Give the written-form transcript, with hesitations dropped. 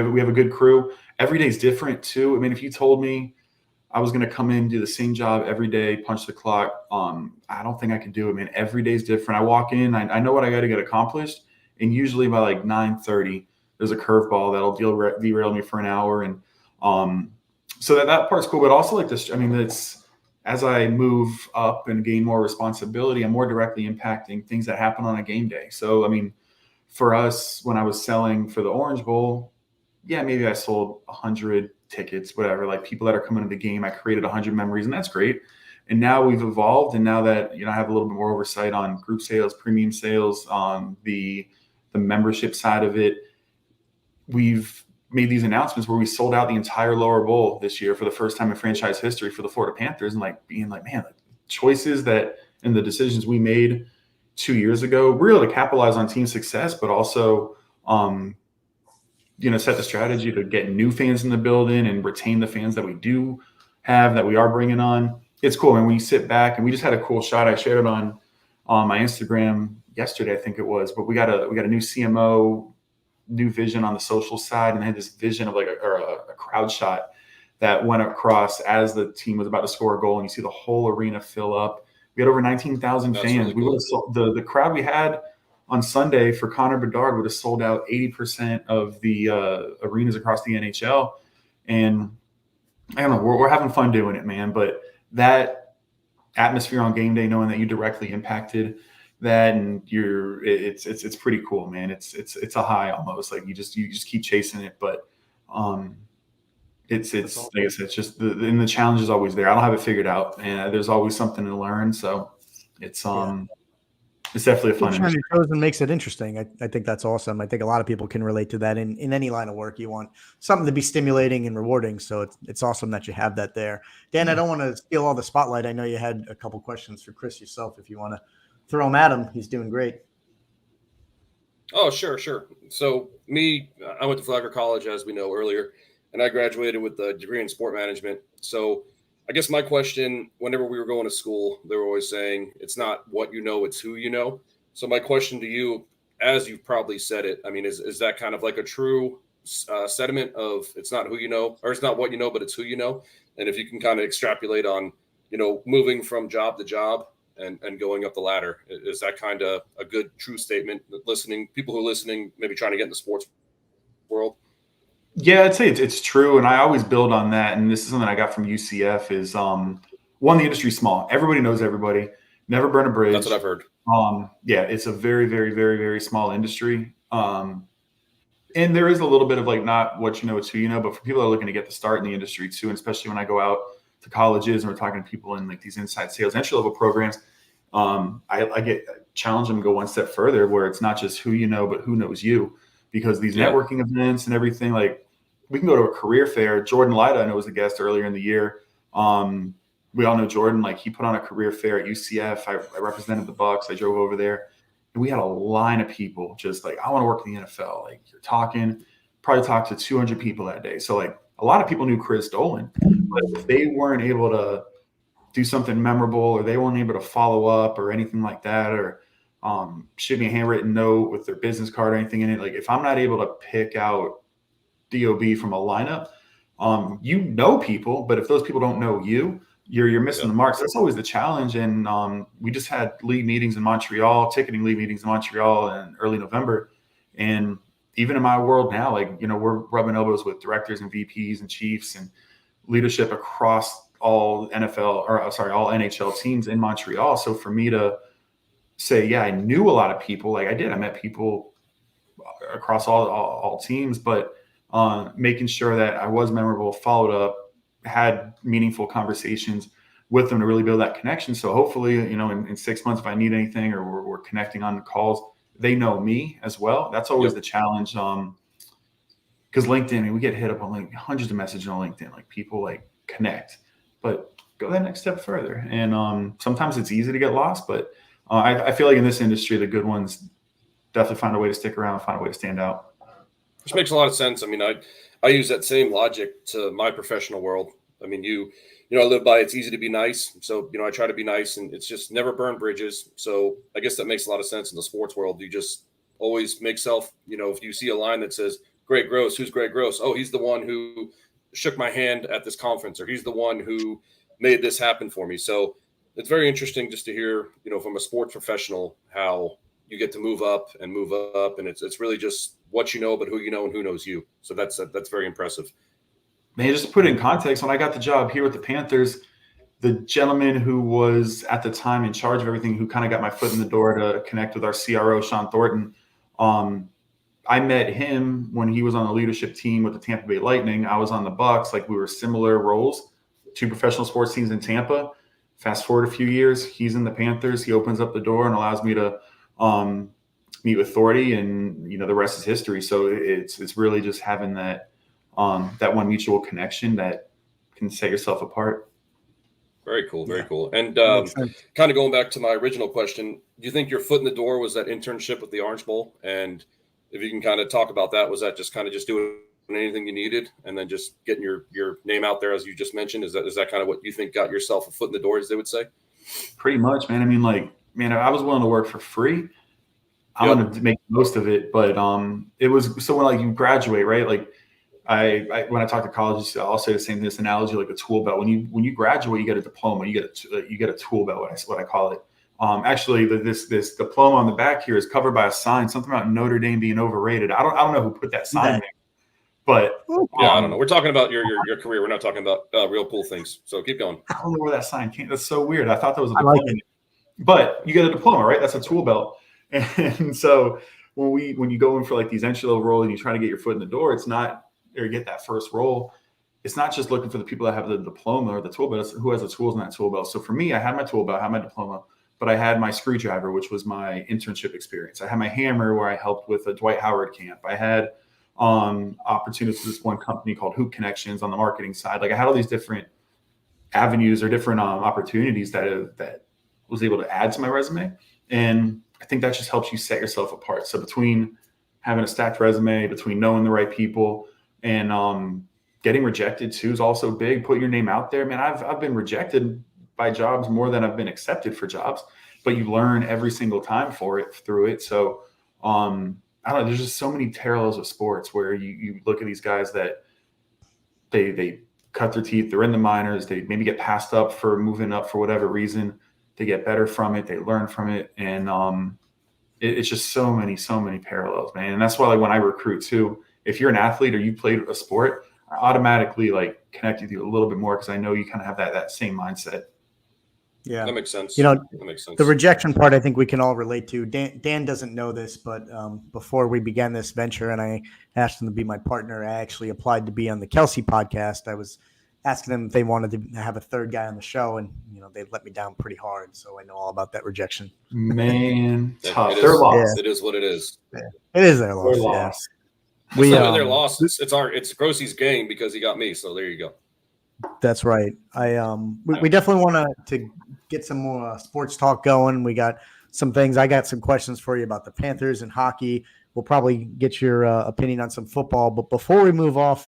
we have a good crew. Every day's different too. I mean, if you told me I was going to come in, do the same job every day, punch the clock, I don't think I could do it, man. Every day's different. I walk in, I know what I got to get accomplished, and usually by like 9:30, there's a curveball that'll derail me for an hour, and so that part's cool. But also like this, I mean, it's as I move up and gain more responsibility, I'm more directly impacting things that happen on a game day. So I mean, for us, when I was selling for the Orange Bowl, yeah, maybe I sold 100 tickets, whatever, like people that are coming to the game, I created 100 memories, and that's great. And now we've evolved, and now that I have a little bit more oversight on group sales, premium sales, on the membership side of it, we've made these announcements where we sold out the entire lower bowl this year for the first time in franchise history for the Florida Panthers, and like being like, man, like choices that and the decisions we made 2 years ago, we're able to capitalize on team success, but also set the strategy to get new fans in the building and retain the fans that we do have, that we are bringing on. It's cool. And when you sit back, and we just had a cool shot, I shared it on my Instagram yesterday, I think it was, but we got a new CMO, new vision on the social side, and they had this vision of like a crowd shot that went across as the team was about to score a goal, and you see the whole arena fill up. We had over 19,000 fans. Really cool. We would have sold, the crowd we had on Sunday for Connor Bedard would have sold out 80% of the arenas across the NHL. And I don't know, we're having fun doing it, man. But that atmosphere on game day, knowing that you directly impacted that, and it's pretty cool, man. It's a high almost. Like you just keep chasing it, but it's like I said, it's just the challenge is always there. I don't have it figured out, and there's always something to learn. So it's It's definitely a fun industry. And makes it interesting. I think that's awesome. I think a lot of people can relate to that in any line of work. You want something to be stimulating and rewarding. So it's awesome that you have that there. Dan, I don't want to steal all the spotlight. I know you had a couple questions for Kris yourself. If you want to throw them at him, he's doing great. Oh, sure. So I went to Flagler College, as we know earlier, and I graduated with a degree in sport management. So I guess my question, whenever we were going to school, they were always saying, it's not what you know, it's who you know. So my question to you, as you've probably said it, I mean, is that kind of like a true sentiment of it's not who you know, or it's not what you know, but it's who you know? And if you can kind of extrapolate on, moving from job to job and going up the ladder, is that kind of a good, true statement that people who are listening, maybe trying to get in the sports world? Yeah, I'd say it's true, and I always build on that. And this is something I got from UCF: is one, the industry's small. Everybody knows everybody. Never burn a bridge. That's what I've heard. Yeah, it's a very, very, very, very small industry. And there is a little bit of like not what you know, it's who you know. But for people that are looking to get the start in the industry too, and especially when I go out to colleges and we're talking to people in like these inside sales entry level programs, I challenge them to go one step further, where it's not just who you know, but who knows you. Because these networking events and everything, like we can go to a career fair. Jordan Lyda, I know, was a guest earlier in the year. We all know Jordan. Like he put on a career fair at UCF. I represented the Bucks. I drove over there, and we had a line of people just like, I want to work in the NFL. Like you're probably talked to 200 people that day. So like a lot of people knew Kris Dolen, but if they weren't able to do something memorable, or they weren't able to follow up or anything like that, or shoot me a handwritten note with their business card or anything in it. Like if I'm not able to pick out DOB from a lineup, people, but if those people don't know you, you're missing the mark. So that's always the challenge. And we just had ticketing league meetings in Montreal in early November. And even in my world now, like, we're rubbing elbows with directors and VPs and chiefs and leadership across all NHL teams in Montreal. So for me to say, yeah, I knew a lot of people, like I did. I met people across all teams, but making sure that I was memorable, followed up, had meaningful conversations with them to really build that connection. So hopefully, in 6 months, if I need anything or we're connecting on calls, they know me as well. That's always the challenge. Because LinkedIn, we get hit up on like hundreds of messages on LinkedIn, like people like connect, but go that next step further. And sometimes it's easy to get lost, but I feel like in this industry, the good ones definitely find a way to stick around, find a way to stand out. Which makes a lot of sense. I mean, I use that same logic to my professional world. I mean, I live by it's easy to be nice. So, I try to be nice, and it's just never burn bridges. So I guess that makes a lot of sense in the sports world. You just always make if you see a line that says Greg Gross. Who's Greg Gross? Oh, he's the one who shook my hand at this conference, or he's the one who made this happen for me. So it's very interesting just to hear, from a sports professional, how you get to move up, and it's really just what you know, but who you know and who knows you. So that's very impressive. Man, just to put it in context, when I got the job here with the Panthers, the gentleman who was at the time in charge of everything, who kind of got my foot in the door to connect with our CRO, Sean Thornton, I met him when he was on the leadership team with the Tampa Bay Lightning. I was on the Bucks. Like, we were similar roles, 2 professional sports teams in Tampa. Fast forward a few years, he's in the Panthers. He opens up the door and allows me to meet with Thorny, and the rest is history. So it's really just having that one mutual connection that can set yourself apart. Very cool. Very cool. And kind of going back to my original question, do you think your foot in the door was that internship with the Orange Bowl? And if you can kind of talk about that, was that just kind of just doing anything you needed and then just getting your name out there, as you just mentioned? Is that kind of what you think got yourself a foot in the door, as they would say? Pretty much, man. I mean, I was willing to work for free. I wanted to make the most of it, but it was so when you graduate, right? Like, I when I talk to colleges, I'll say the same thing. This analogy, like a tool belt. When you graduate, you get a diploma. You get a tool belt. What I call it. Actually, this diploma on the back here is covered by a sign, something about Notre Dame being overrated. I don't know who put that sign there, but I don't know. We're talking about your career. We're not talking about real cool things. So keep going. I don't know where that sign came. That's so weird. I thought that was a diploma. But you get a diploma, right? That's a tool belt. And so when you go in for these entry level roles and you try to get your foot in the door, it's not, or get that first role, it's not just looking for the people that have the diploma or the tool belt. It's who has the tools in that tool belt. So for me, I had my tool belt, I had my diploma, but I had my screwdriver, which was my internship experience. I had my hammer, where I helped with a Dwight Howard camp. I had opportunities with this one company called Hoop Connections on the marketing side. I had all these different avenues or different opportunities that was able to add to my resume. And I think that just helps you set yourself apart. So between having a stacked resume, between knowing the right people, and getting rejected too is also big. Put your name out there, man. I've been rejected by jobs more than I've been accepted for jobs, but you learn every single time through it. So I don't know. There's just so many parallels with sports where you look at these guys that they cut their teeth. They're in the minors. They maybe get passed up for moving up for whatever reason. They get better from it. They learn from it. And it's just so many parallels, man. And that's why when I recruit too, if you're an athlete or you played a sport, I automatically connect with you a little bit more, because I know you kind of have that same mindset. Yeah, that makes sense. That makes sense. The rejection part, I think we can all relate to. Dan doesn't know this, but before we began this venture and I asked him to be my partner, I actually applied to be on the Kelsey podcast. I was asking them if they wanted to have a third guy on the show, and they let me down pretty hard. So I know all about that rejection. Man, tough. Their loss. It is what it is. Yeah. It is their loss. Loss. It's not their loss. It's Grossie's game, because he got me. So there you go. That's right. We definitely want to get some more sports talk going. We got some things. I got some questions for you about the Panthers and hockey. We'll probably get your opinion on some football. But before we move off